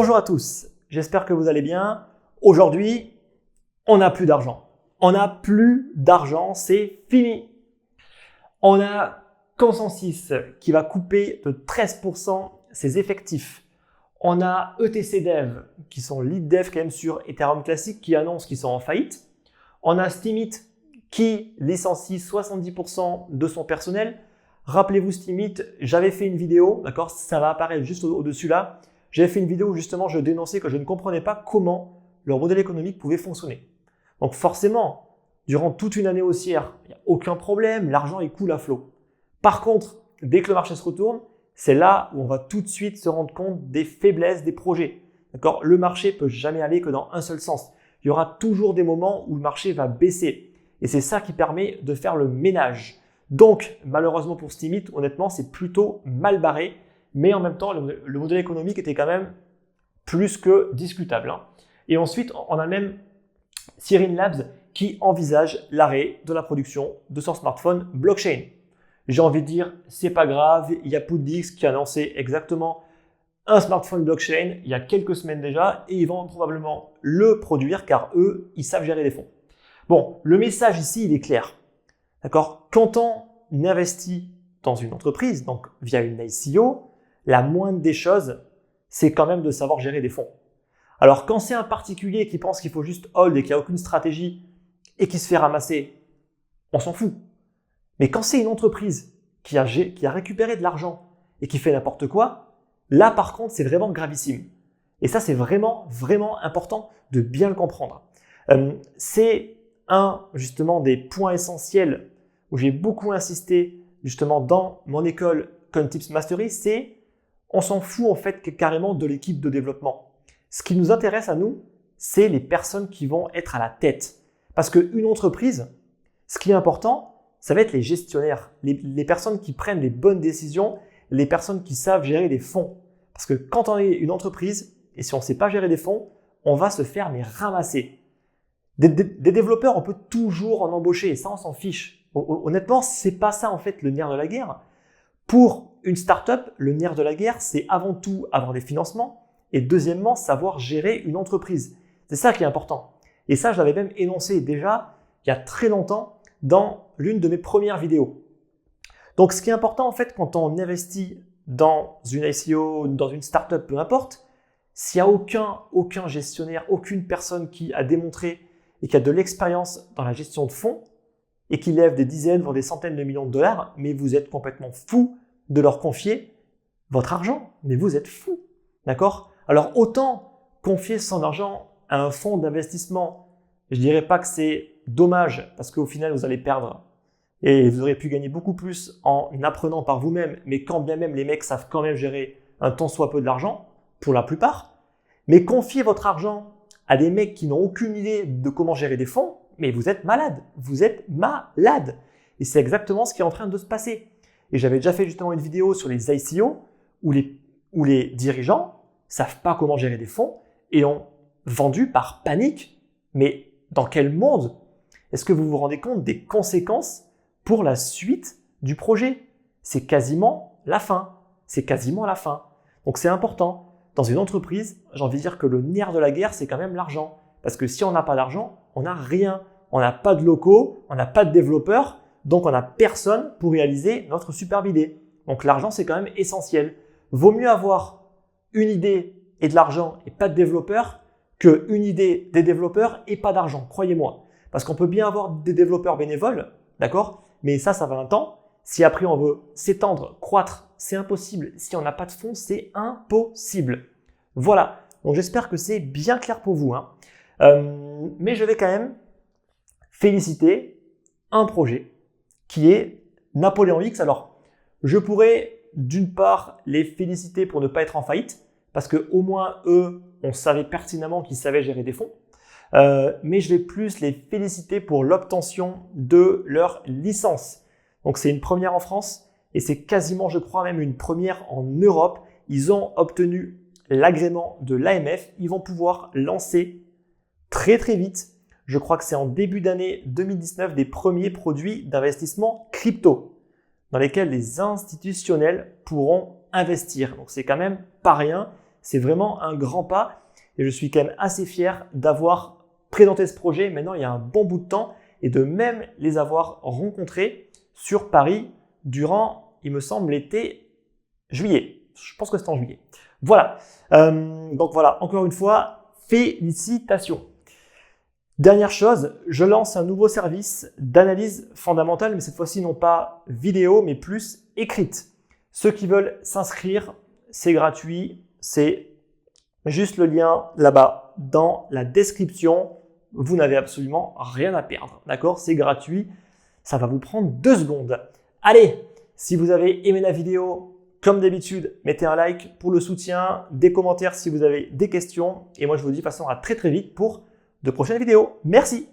Bonjour à tous, j'espère que vous allez bien. Aujourd'hui, on n'a plus d'argent. On n'a plus d'argent, c'est fini. On a Consensus qui va couper de 13% ses effectifs. On a ETC Dev qui sont lead dev quand même sur Ethereum Classic qui annoncent qu'ils sont en faillite. On a Steemit qui licencie 70% de son personnel. Rappelez-vous Steemit, j'avais fait une vidéo, d'accord, ça va apparaître juste au-dessus là. J'avais fait une vidéo où justement je dénonçais que je ne comprenais pas comment leur modèle économique pouvait fonctionner. Donc forcément, durant toute une année haussière, il n'y a aucun problème, l'argent il coule à flot. Par contre, dès que le marché se retourne, c'est là où on va tout de suite se rendre compte des faiblesses des projets. D'accord ? Le marché ne peut jamais aller que dans un seul sens. Il y aura toujours des moments où le marché va baisser. Et c'est ça qui permet de faire le ménage. Donc, malheureusement pour Steemit, honnêtement, c'est plutôt mal barré. Mais en même temps, le modèle économique était quand même plus que discutable. Et ensuite, on a même Sirin Labs qui envisage l'arrêt de la production de son smartphone blockchain. J'ai envie de dire, c'est pas grave, il y a Poodix qui a annoncé exactement un smartphone blockchain il y a quelques semaines déjà et ils vont probablement le produire car eux, ils savent gérer les fonds. Bon, le message ici, il est clair. D'accord ? Quand on investit dans une entreprise, donc via une ICO, la moindre des choses, c'est quand même de savoir gérer des fonds. Alors, quand c'est un particulier qui pense qu'il faut juste hold et qu'il n'y a aucune stratégie et qui se fait ramasser, on s'en fout. Mais quand c'est une entreprise qui a récupéré de l'argent et qui fait n'importe quoi, là, par contre, c'est vraiment gravissime. Et ça, c'est vraiment, vraiment important de bien le comprendre. C'est justement, des points essentiels où j'ai beaucoup insisté, justement, dans mon école Contips Mastery, c'est on s'en fout en fait carrément de l'équipe de développement. Ce qui nous intéresse à nous, c'est les personnes qui vont être à la tête. Parce qu'une entreprise, ce qui est important, ça va être les gestionnaires, les personnes qui prennent les bonnes décisions, les personnes qui savent gérer les fonds. Parce que quand on est une entreprise, et si on ne sait pas gérer des fonds, on va se faire ramasser. Des développeurs, on peut toujours en embaucher, et ça on s'en fiche. Honnêtement, c'est pas ça en fait le nerf de la guerre. Pour une startup, le nerf de la guerre, c'est avant tout avoir des financements et deuxièmement, savoir gérer une entreprise. C'est ça qui est important. Et ça, je l'avais même énoncé déjà il y a très longtemps dans l'une de mes premières vidéos. Donc, ce qui est important en fait quand on investit dans une ICO, dans une startup, peu importe, s'il n'y a aucun gestionnaire, aucune personne qui a démontré et qui a de l'expérience dans la gestion de fonds et qui lève des dizaines, voire des centaines de millions de dollars, mais vous êtes complètement fou de leur confier votre argent. Mais vous êtes fou, d'accord ? Alors, autant confier son argent à un fonds d'investissement, je ne dirais pas que c'est dommage parce qu'au final, vous allez perdre et vous aurez pu gagner beaucoup plus en apprenant par vous-même, mais quand bien même les mecs savent quand même gérer un tant soit peu de l'argent, pour la plupart, mais confier votre argent à des mecs qui n'ont aucune idée de comment gérer des fonds, mais vous êtes malade, vous êtes malade. Et c'est exactement ce qui est en train de se passer. Et j'avais déjà fait justement une vidéo sur les ICO où les dirigeants savent pas comment gérer des fonds et ont vendu par panique. Mais dans quel monde est-ce que vous vous rendez compte des conséquences pour la suite du projet ? C'est quasiment la fin. C'est quasiment la fin. Donc c'est important. Dans une entreprise, j'ai envie de dire que le nerf de la guerre, c'est quand même l'argent. Parce que si on n'a pas d'argent, on n'a rien. On n'a pas de locaux, on n'a pas de développeurs, donc on n'a personne pour réaliser notre superbe idée. Donc l'argent, c'est quand même essentiel. Vaut mieux avoir une idée et de l'argent et pas de développeurs qu'une idée, des développeurs et pas d'argent, croyez-moi. Parce qu'on peut bien avoir des développeurs bénévoles, d'accord ? Mais ça va un temps. Si après on veut s'étendre, croître, c'est impossible. Si on n'a pas de fonds, c'est impossible. Voilà. Donc j'espère que c'est bien clair pour vous. Mais je vais quand même féliciter un projet qui est Napoléon X. Alors, je pourrais d'une part les féliciter pour ne pas être en faillite, parce qu'au moins eux, on savait pertinemment qu'ils savaient gérer des fonds. Mais je vais plus les féliciter pour l'obtention de leur licence. Donc c'est une première en France et c'est quasiment, je crois, même une première en Europe. Ils ont obtenu l'agrément de l'AMF. Ils vont pouvoir lancer très très vite, je crois que c'est en début d'année 2019, des premiers produits d'investissement crypto dans lesquels les institutionnels pourront investir. Donc c'est quand même pas rien. C'est vraiment un grand pas et je suis quand même assez fier d'avoir présenté ce projet maintenant il y a un bon bout de temps et de même les avoir rencontrés sur Paris durant, il me semble, l'été juillet. Je pense que c'était en juillet. Voilà. Donc voilà, encore une fois, félicitations. Dernière chose, je lance un nouveau service d'analyse fondamentale, mais cette fois-ci non pas vidéo, mais plus écrite. Ceux qui veulent s'inscrire, c'est gratuit, c'est juste le lien là-bas dans la description. Vous n'avez absolument rien à perdre, d'accord? C'est gratuit, ça va vous prendre 2 secondes. Allez, si vous avez aimé la vidéo, comme d'habitude, mettez un like pour le soutien, des commentaires si vous avez des questions. Et moi, je vous dis de toute façon à très très vite pour de prochaines vidéos. Merci!